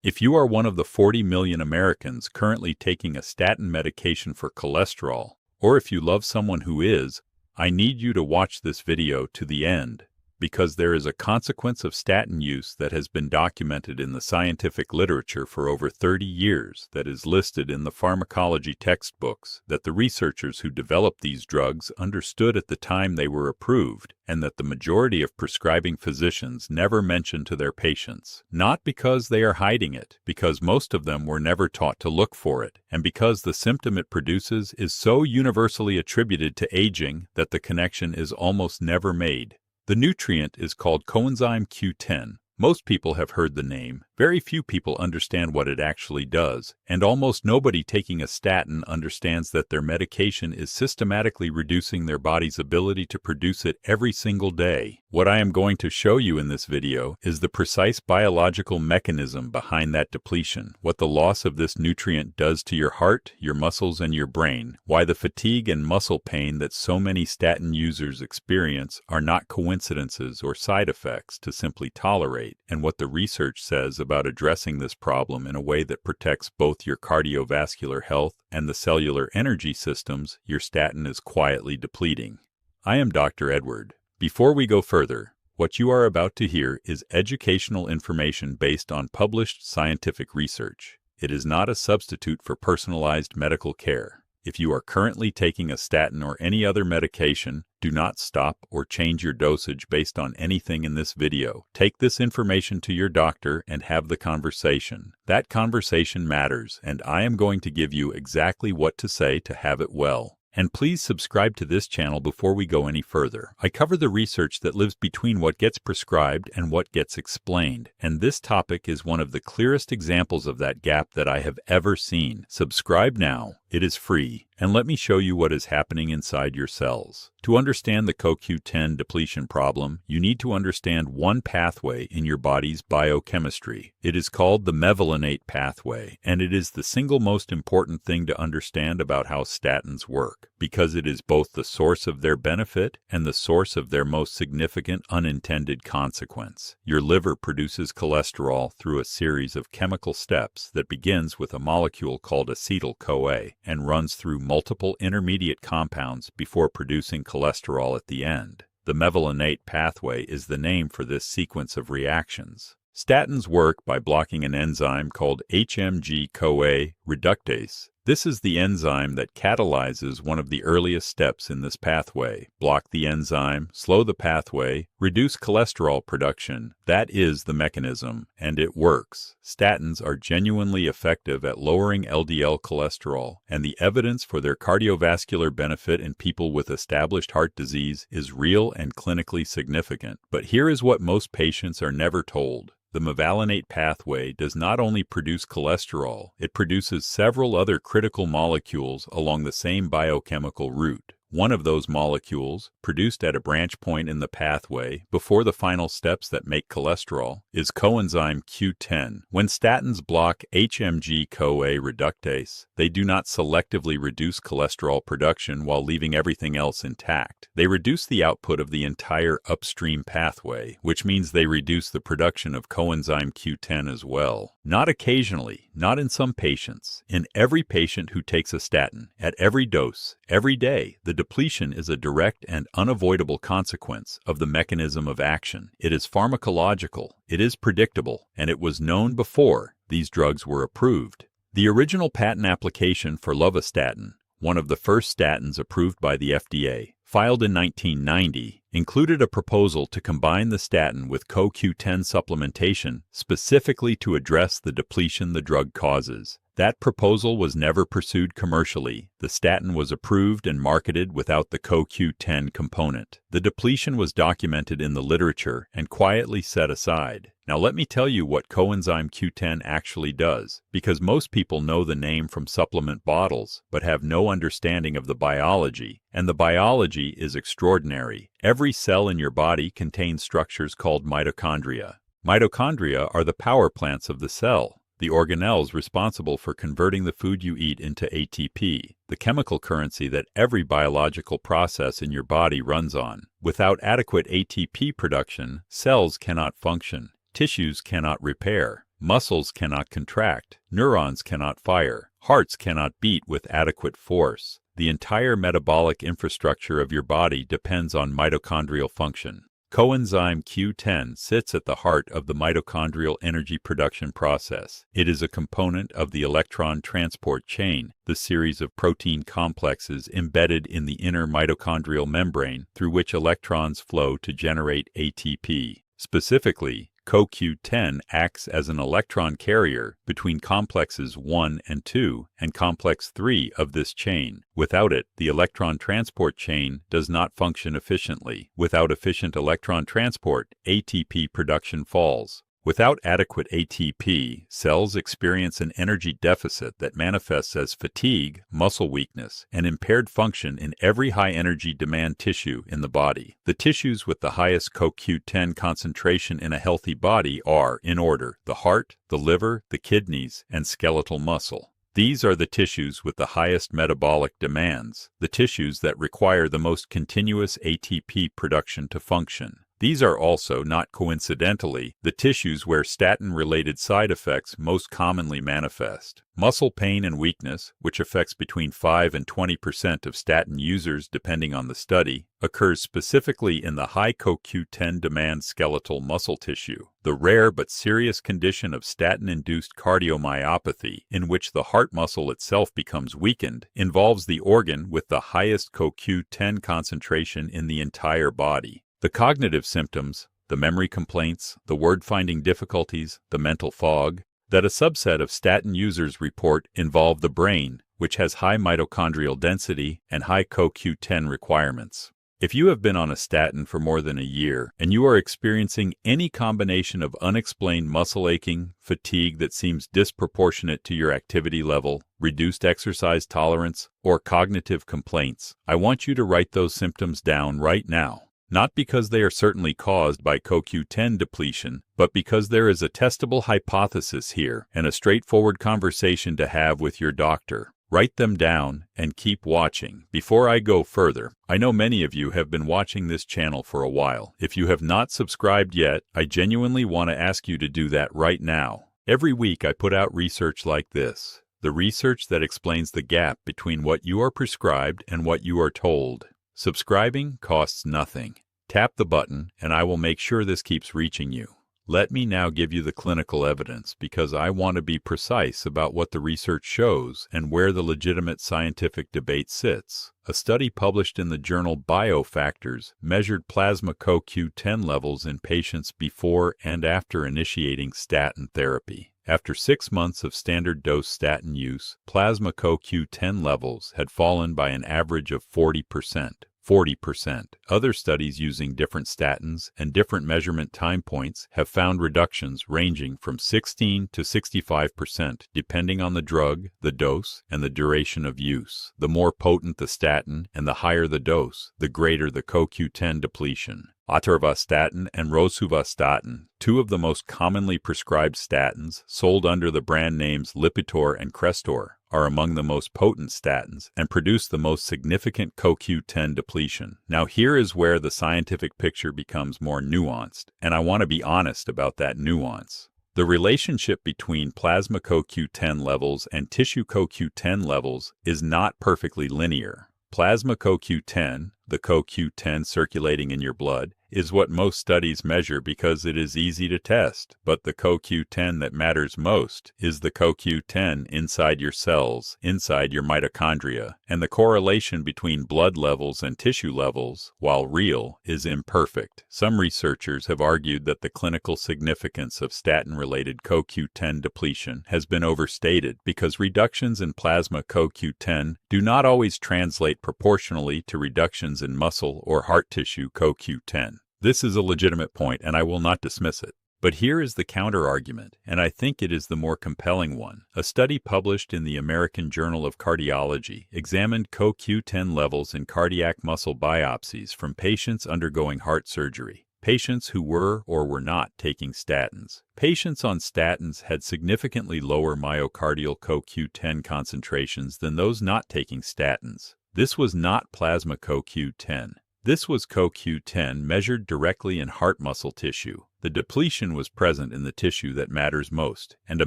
If you are one of the 40 million Americans currently taking a statin medication for cholesterol, or if you love someone who is, I need you to watch this video to the end, because there is a consequence of statin use that has been documented in the scientific literature for over 30 years that is listed in the pharmacology textbooks that the researchers who developed these drugs understood at the time they were approved, and that the majority of prescribing physicians never mention to their patients, not because they are hiding it, because most of them were never taught to look for it, and because the symptom it produces is so universally attributed to aging that the connection is almost never made. The nutrient is called Coenzyme Q10. Most people have heard the name, very few people understand what it actually does, and almost nobody taking a statin understands that their medication is systematically reducing their body's ability to produce it every single day. What I am going to show you in this video is the precise biological mechanism behind that depletion, what the loss of this nutrient does to your heart, your muscles, and your brain, why the fatigue and muscle pain that so many statin users experience are not coincidences or side effects to simply tolerate, and what the research says about addressing this problem in a way that protects both your cardiovascular health and the cellular energy systems your statin is quietly depleting. I am Dr. Edward. Before we go further, what you are about to hear is educational information based on published scientific research. It is not a substitute for personalized medical care. If you are currently taking a statin or any other medication, do not stop or change your dosage based on anything in this video. Take this information to your doctor and have the conversation. That conversation matters, and I am going to give you exactly what to say to have it well. And please subscribe to this channel before we go any further. I cover the research that lives between what gets prescribed and what gets explained, and this topic is one of the clearest examples of that gap that I have ever seen. Subscribe now. It is free, and let me show you what is happening inside your cells. To understand the CoQ10 depletion problem, you need to understand one pathway in your body's biochemistry. It is called the mevalonate pathway, and it is the single most important thing to understand about how statins work, because it is both the source of their benefit and the source of their most significant unintended consequence. Your liver produces cholesterol through a series of chemical steps that begins with a molecule called acetyl-CoA, and runs through multiple intermediate compounds before producing cholesterol at the end. The mevalonate pathway is the name for this sequence of reactions. Statins work by blocking an enzyme called HMG-CoA reductase. This is the enzyme that catalyzes one of the earliest steps in this pathway. Block the enzyme, slow the pathway, reduce cholesterol production. That is the mechanism, and it works. Statins are genuinely effective at lowering LDL cholesterol, and the evidence for their cardiovascular benefit in people with established heart disease is real and clinically significant. But here is what most patients are never told. The mevalonate pathway does not only produce cholesterol, it produces several other critical molecules along the same biochemical route. One of those molecules, produced at a branch point in the pathway before the final steps that make cholesterol, is coenzyme Q10. When statins block HMG-CoA reductase, they do not selectively reduce cholesterol production while leaving everything else intact. They reduce the output of the entire upstream pathway, which means they reduce the production of coenzyme Q10 as well. Not occasionally, not in some patients. In every patient who takes a statin, at every dose, every day, the depletion is a direct and unavoidable consequence of the mechanism of action. It is pharmacological, it is predictable, and it was known before these drugs were approved. The original patent application for lovastatin, one of the first statins approved by the FDA, filed in 1990, included a proposal to combine the statin with CoQ10 supplementation specifically to address the depletion the drug causes. That proposal was never pursued commercially. The statin was approved and marketed without the CoQ10 component. The depletion was documented in the literature and quietly set aside. Now let me tell you what coenzyme Q10 actually does, because most people know the name from supplement bottles, but have no understanding of the biology, and the biology is extraordinary. Every cell in your body contains structures called mitochondria. Mitochondria are the power plants of the cell, the organelles responsible for converting the food you eat into ATP, the chemical currency that every biological process in your body runs on. Without adequate ATP production, cells cannot function. Tissues cannot repair. Muscles cannot contract, neurons cannot fire, hearts cannot beat with adequate force. The entire metabolic infrastructure of your body depends on mitochondrial function. Coenzyme Q10 sits at the heart of the mitochondrial energy production process. It is a component of the electron transport chain, the series of protein complexes embedded in the inner mitochondrial membrane through which electrons flow to generate ATP. Specifically, CoQ10 acts as an electron carrier between complexes 1 and 2 and complex 3 of this chain. Without it, the electron transport chain does not function efficiently. Without efficient electron transport, ATP production falls. Without adequate ATP, cells experience an energy deficit that manifests as fatigue, muscle weakness, and impaired function in every high-energy demand tissue in the body. The tissues with the highest CoQ10 concentration in a healthy body are, in order, the heart, the liver, the kidneys, and skeletal muscle. These are the tissues with the highest metabolic demands, the tissues that require the most continuous ATP production to function. These are also, not coincidentally, the tissues where statin-related side effects most commonly manifest. Muscle pain and weakness, which affects between 5 and 20% of statin users depending on the study, occurs specifically in the high CoQ10 demand skeletal muscle tissue. The rare but serious condition of statin-induced cardiomyopathy, in which the heart muscle itself becomes weakened, involves the organ with the highest CoQ10 concentration in the entire body. The cognitive symptoms, the memory complaints, the word-finding difficulties, the mental fog, that a subset of statin users report involve the brain, which has high mitochondrial density and high CoQ10 requirements. If you have been on a statin for more than a year and you are experiencing any combination of unexplained muscle aching, fatigue that seems disproportionate to your activity level, reduced exercise tolerance, or cognitive complaints, I want you to write those symptoms down right now. Not because they are certainly caused by CoQ10 depletion, but because there is a testable hypothesis here and a straightforward conversation to have with your doctor. Write them down and keep watching. Before I go further, I know many of you have been watching this channel for a while. If you have not subscribed yet, I genuinely want to ask you to do that right now. Every week I put out research like this, the research that explains the gap between what you are prescribed and what you are told. Subscribing costs nothing. Tap the button and I will make sure this keeps reaching you. Let me now give you the clinical evidence because I want to be precise about what the research shows and where the legitimate scientific debate sits. A study published in the journal Biofactors measured plasma CoQ10 levels in patients before and after initiating statin therapy. After 6 months of standard dose statin use, plasma CoQ10 levels had fallen by an average of 40%. 40%. Other studies using different statins and different measurement time points have found reductions ranging from 16 to 65% depending on the drug, the dose, and the duration of use. The more potent the statin and the higher the dose, the greater the CoQ10 depletion. Atorvastatin and rosuvastatin, two of the most commonly prescribed statins sold under the brand names Lipitor and Crestor, are among the most potent statins and produce the most significant CoQ10 depletion. Now here is where the scientific picture becomes more nuanced, and I want to be honest about that nuance. The relationship between plasma CoQ10 levels and tissue CoQ10 levels is not perfectly linear. Plasma CoQ10, the CoQ10 circulating in your blood, is what most studies measure because it is easy to test, but the CoQ10 that matters most is the CoQ10 inside your cells, inside your mitochondria, and the correlation between blood levels and tissue levels, while real, is imperfect. Some researchers have argued that the clinical significance of statin-related CoQ10 depletion has been overstated because reductions in plasma CoQ10 do not always translate proportionally to reductions in muscle or heart tissue CoQ10. This is a legitimate point, and I will not dismiss it. But here is the counter-argument, and I think it is the more compelling one. A study published in the American Journal of Cardiology examined CoQ10 levels in cardiac muscle biopsies from patients undergoing heart surgery, patients who were or were not taking statins. Patients on statins had significantly lower myocardial CoQ10 concentrations than those not taking statins. This was not plasma CoQ10. This was CoQ10 measured directly in heart muscle tissue. The depletion was present in the tissue that matters most, and a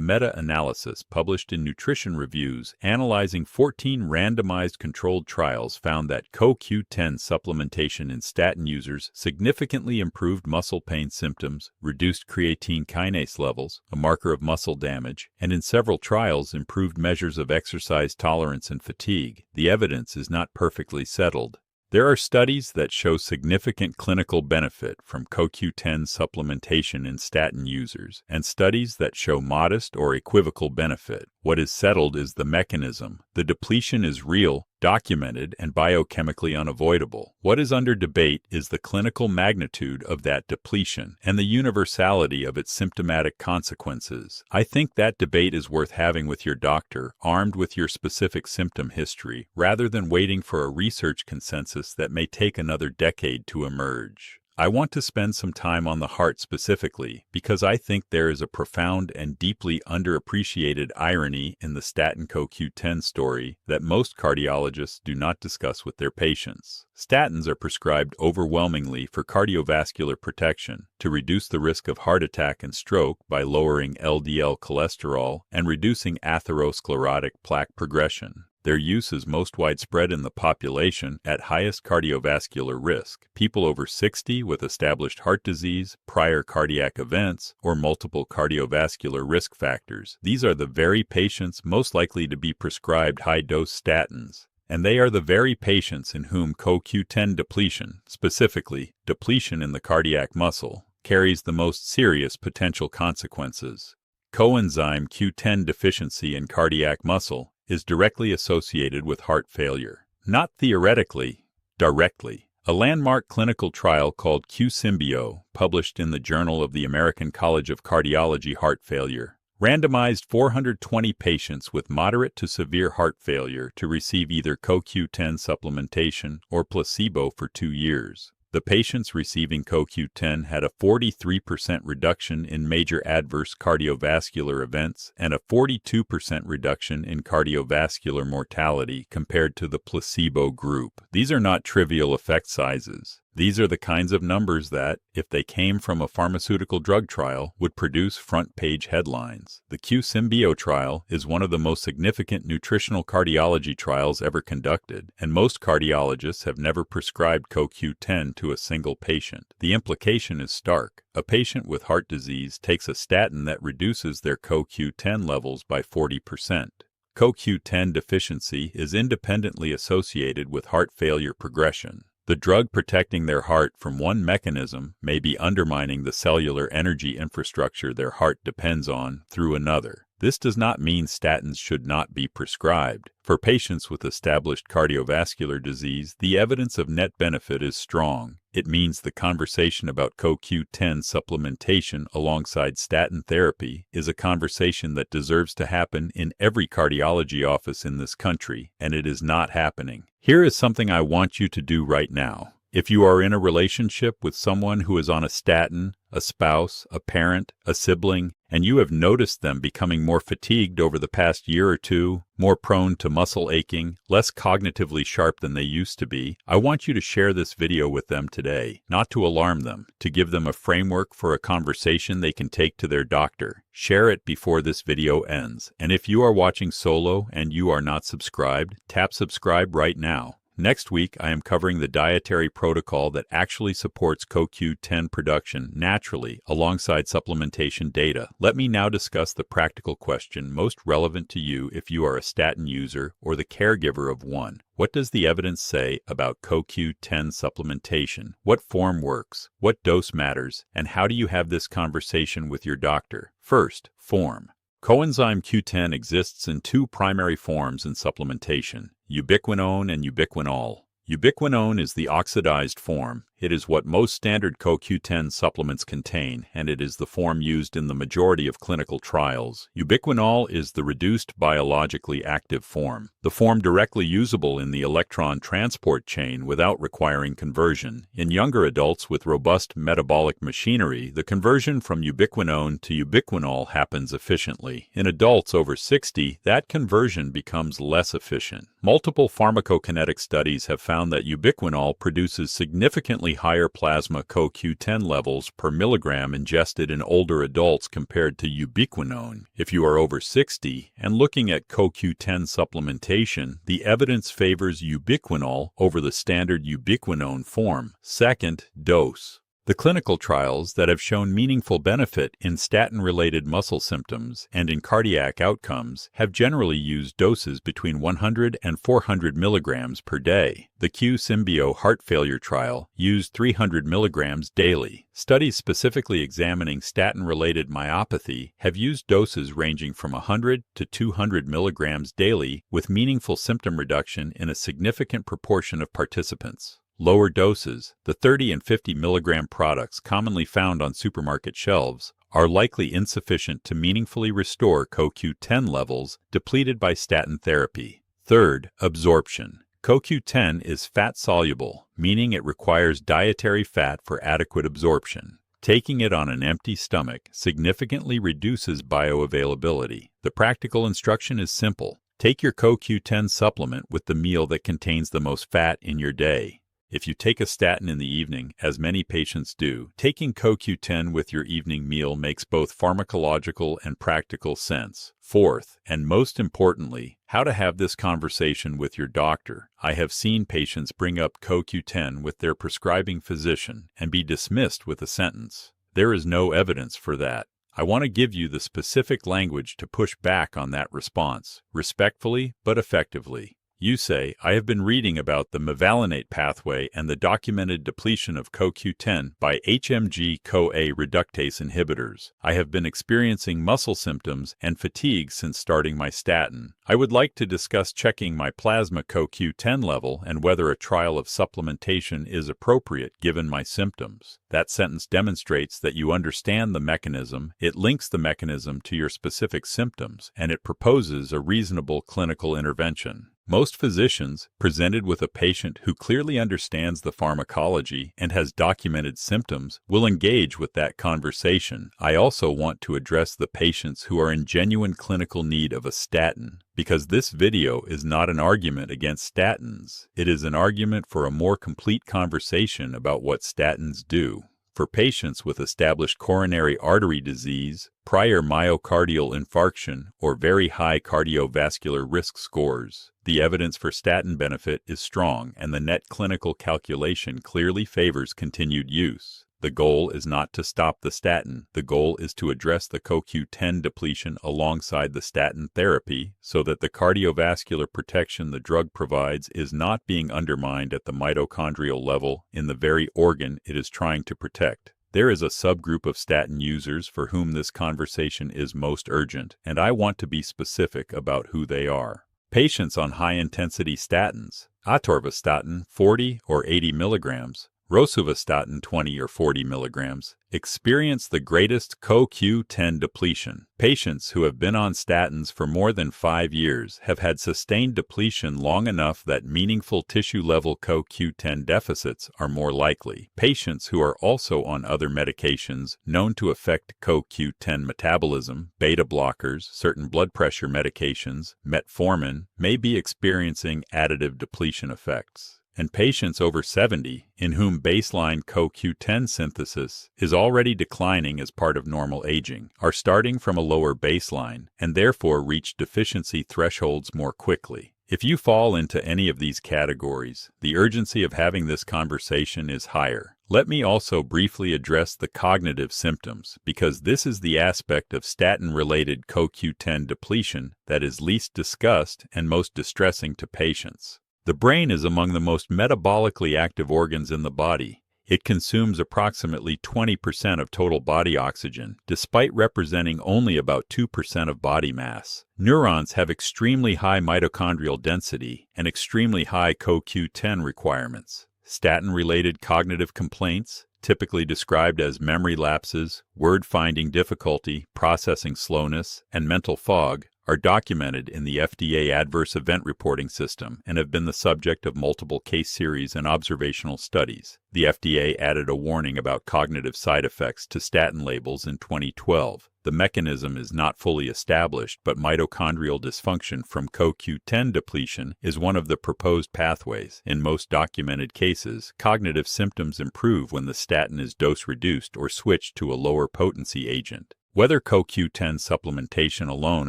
meta-analysis published in Nutrition Reviews analyzing 14 randomized controlled trials found that CoQ10 supplementation in statin users significantly improved muscle pain symptoms, reduced creatine kinase levels, a marker of muscle damage, and in several trials improved measures of exercise tolerance and fatigue. The evidence is not perfectly settled. There are studies that show significant clinical benefit from CoQ10 supplementation in statin users, and studies that show modest or equivocal benefit. What is settled is the mechanism. The depletion is real, documented, and biochemically unavoidable. What is under debate is the clinical magnitude of that depletion and the universality of its symptomatic consequences. I think that debate is worth having with your doctor, armed with your specific symptom history, rather than waiting for a research consensus that may take another decade to emerge. I want to spend some time on the heart specifically because I think there is a profound and deeply underappreciated irony in the statin CoQ10 story that most cardiologists do not discuss with their patients. Statins are prescribed overwhelmingly for cardiovascular protection, to reduce the risk of heart attack and stroke by lowering LDL cholesterol and reducing atherosclerotic plaque progression. Their use is most widespread in the population at highest cardiovascular risk, people over 60 with established heart disease, prior cardiac events, or multiple cardiovascular risk factors. These are the very patients most likely to be prescribed high-dose statins, and they are the very patients in whom CoQ10 depletion, specifically depletion in the cardiac muscle, carries the most serious potential consequences. Coenzyme Q10 deficiency in cardiac muscle is directly associated with heart failure. Not theoretically, directly. A landmark clinical trial called Q10, published in the Journal of the American College of Cardiology Heart Failure, randomized 420 patients with moderate to severe heart failure to receive either CoQ10 supplementation or placebo for 2 years. The patients receiving CoQ10 had a 43% reduction in major adverse cardiovascular events and a 42% reduction in cardiovascular mortality compared to the placebo group. These are not trivial effect sizes. These are the kinds of numbers that, if they came from a pharmaceutical drug trial, would produce front-page headlines. The Q10 trial is one of the most significant nutritional cardiology trials ever conducted, and most cardiologists have never prescribed CoQ10 to a single patient. The implication is stark. A patient with heart disease takes a statin that reduces their CoQ10 levels by 40%. CoQ10 deficiency is independently associated with heart failure progression. The drug protecting their heart from one mechanism may be undermining the cellular energy infrastructure their heart depends on through another. This does not mean statins should not be prescribed. For patients with established cardiovascular disease, the evidence of net benefit is strong. It means the conversation about CoQ10 supplementation alongside statin therapy is a conversation that deserves to happen in every cardiology office in this country, and it is not happening. Here is something I want you to do right now. If you are in a relationship with someone who is on a statin, a spouse, a parent, a sibling, and you have noticed them becoming more fatigued over the past year or two, more prone to muscle aching, less cognitively sharp than they used to be, I want you to share this video with them today, not to alarm them, to give them a framework for a conversation they can take to their doctor. Share it before this video ends. And if you are watching solo and you are not subscribed, tap subscribe right now. Next week, I am covering the dietary protocol that actually supports CoQ10 production naturally alongside supplementation data. Let me now discuss the practical question most relevant to you if you are a statin user or the caregiver of one. What does the evidence say about CoQ10 supplementation? What form works? What dose matters? And how do you have this conversation with your doctor? First, form. Coenzyme Q10 exists in 2 primary forms in supplementation, ubiquinone and ubiquinol. Ubiquinone is the oxidized form. It is what most standard CoQ10 supplements contain, and it is the form used in the majority of clinical trials. Ubiquinol is the reduced biologically active form, the form directly usable in the electron transport chain without requiring conversion. In younger adults with robust metabolic machinery, the conversion from ubiquinone to ubiquinol happens efficiently. In adults over 60, that conversion becomes less efficient. Multiple pharmacokinetic studies have found that ubiquinol produces significantly higher plasma CoQ10 levels per milligram ingested in older adults compared to ubiquinone. If you are over 60 and looking at CoQ10 supplementation, the evidence favors ubiquinol over the standard ubiquinone form. Second, dose. The clinical trials that have shown meaningful benefit in statin-related muscle symptoms and in cardiac outcomes have generally used doses between 100 and 400 milligrams per day. The Q10 heart failure trial used 300 milligrams daily. Studies specifically examining statin-related myopathy have used doses ranging from 100 to 200 milligrams daily with meaningful symptom reduction in a significant proportion of participants. Lower doses, the 30 and 50 milligram products commonly found on supermarket shelves, are likely insufficient to meaningfully restore CoQ10 levels depleted by statin therapy. Third, absorption. CoQ10 is fat-soluble, meaning it requires dietary fat for adequate absorption. Taking it on an empty stomach significantly reduces bioavailability. The practical instruction is simple. Take your CoQ10 supplement with the meal that contains the most fat in your day. If you take a statin in the evening, as many patients do, taking CoQ10 with your evening meal makes both pharmacological and practical sense. Fourth, and most importantly, how to have this conversation with your doctor. I have seen patients bring up CoQ10 with their prescribing physician and be dismissed with a sentence, "There is no evidence for that." I want to give you the specific language to push back on that response, respectfully but effectively. You say, "I have been reading about the mevalonate pathway and the documented depletion of CoQ10 by HMG-CoA reductase inhibitors. I have been experiencing muscle symptoms and fatigue since starting my statin. I would like to discuss checking my plasma CoQ10 level and whether a trial of supplementation is appropriate given my symptoms." That sentence demonstrates that you understand the mechanism, it links the mechanism to your specific symptoms, and it proposes a reasonable clinical intervention. Most physicians, presented with a patient who clearly understands the pharmacology and has documented symptoms, will engage with that conversation. I also want to address the patients who are in genuine clinical need of a statin, because this video is not an argument against statins. It is an argument for a more complete conversation about what statins do. For patients with established coronary artery disease, prior myocardial infarction, or very high cardiovascular risk scores, the evidence for statin benefit is strong and the net clinical calculation clearly favors continued use. The goal is not to stop the statin. The goal is to address the CoQ10 depletion alongside the statin therapy so that the cardiovascular protection the drug provides is not being undermined at the mitochondrial level in the very organ it is trying to protect. There is a subgroup of statin users for whom this conversation is most urgent, and I want to be specific about who they are. Patients on high-intensity statins, atorvastatin 40 or 80 milligrams, rosuvastatin 20 or 40 milligrams, experience the greatest CoQ10 depletion. Patients who have been on statins for more than 5 years have had sustained depletion long enough that meaningful tissue-level CoQ10 deficits are more likely. Patients who are also on other medications known to affect CoQ10 metabolism, beta blockers, certain blood pressure medications, metformin, may be experiencing additive depletion effects. And patients over 70, in whom baseline CoQ10 synthesis is already declining as part of normal aging, are starting from a lower baseline and therefore reach deficiency thresholds more quickly. If you fall into any of these categories, the urgency of having this conversation is higher. Let me also briefly address the cognitive symptoms, because this is the aspect of statin-related CoQ10 depletion that is least discussed and most distressing to patients. The brain is among the most metabolically active organs in the body. It consumes approximately 20% of total body oxygen, despite representing only about 2% of body mass. Neurons have extremely high mitochondrial density and extremely high CoQ10 requirements. Statin-related cognitive complaints, typically described as memory lapses, word-finding difficulty, processing slowness, and mental fog, are documented in the FDA Adverse Event Reporting System and have been the subject of multiple case series and observational studies. The FDA added a warning about cognitive side effects to statin labels in 2012. The mechanism is not fully established, but mitochondrial dysfunction from CoQ10 depletion is one of the proposed pathways. In most documented cases, cognitive symptoms improve when the statin is dose-reduced or switched to a lower potency agent. Whether CoQ10 supplementation alone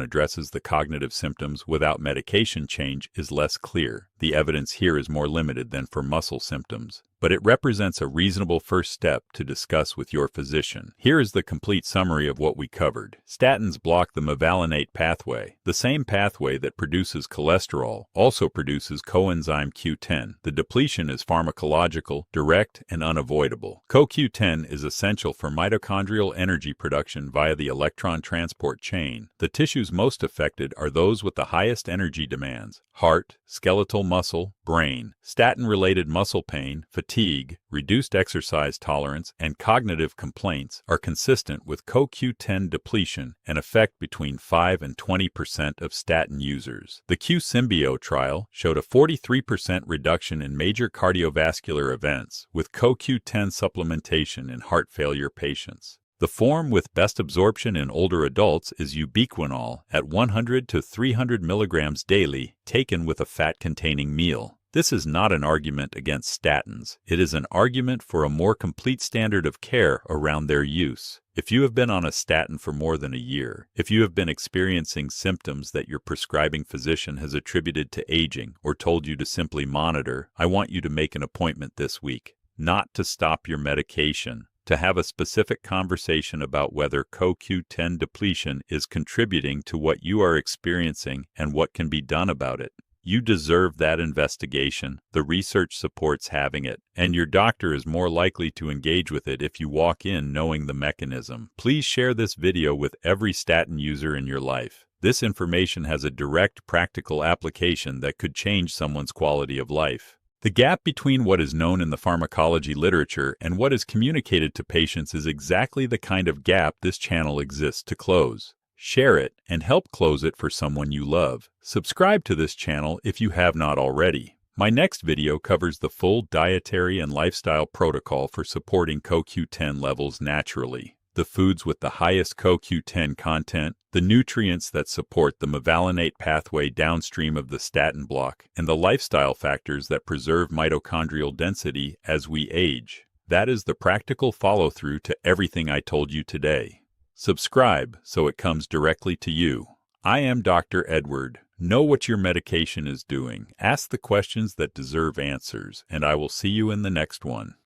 addresses the cognitive symptoms without medication change is less clear. The evidence here is more limited than for muscle symptoms, but it represents a reasonable first step to discuss with your physician. Here is the complete summary of what we covered. Statins block the mevalonate pathway. The same pathway that produces cholesterol also produces coenzyme Q10. The depletion is pharmacological, direct, and unavoidable. CoQ10 is essential for mitochondrial energy production via the electron transport chain. The tissues most affected are those with the highest energy demands: heart, skeletal muscle, brain. Statin-related muscle pain, fatigue, reduced exercise tolerance, and cognitive complaints are consistent with CoQ10 depletion and affect between 5 and 20% of statin users. The Q-Symbio trial showed a 43% reduction in major cardiovascular events with CoQ10 supplementation in heart failure patients. The form with best absorption in older adults is ubiquinol at 100 to 300 milligrams daily, taken with a fat-containing meal. This is not an argument against statins. It is an argument for a more complete standard of care around their use. If you have been on a statin for more than a year, if you have been experiencing symptoms that your prescribing physician has attributed to aging or told you to simply monitor, I want you to make an appointment this week. Not to stop your medication, to have a specific conversation about whether CoQ10 depletion is contributing to what you are experiencing and what can be done about it. You deserve that investigation. The research supports having it, and your doctor is more likely to engage with it if you walk in knowing the mechanism. Please share this video with every statin user in your life. This information has a direct, practical application that could change someone's quality of life. The gap between what is known in the pharmacology literature and what is communicated to patients is exactly the kind of gap this channel exists to close. Share it and help close it for someone you love. Subscribe to this channel if you have not already. My next video covers the full dietary and lifestyle protocol for supporting CoQ10 levels naturally, the foods with the highest CoQ10 content, the nutrients that support the mevalonate pathway downstream of the statin block, and the lifestyle factors that preserve mitochondrial density as we age. That is the practical follow-through to everything I told you today. Subscribe so it comes directly to you. I am Dr. Edward. Know what your medication is doing. Ask the questions that deserve answers, and I will see you in the next one.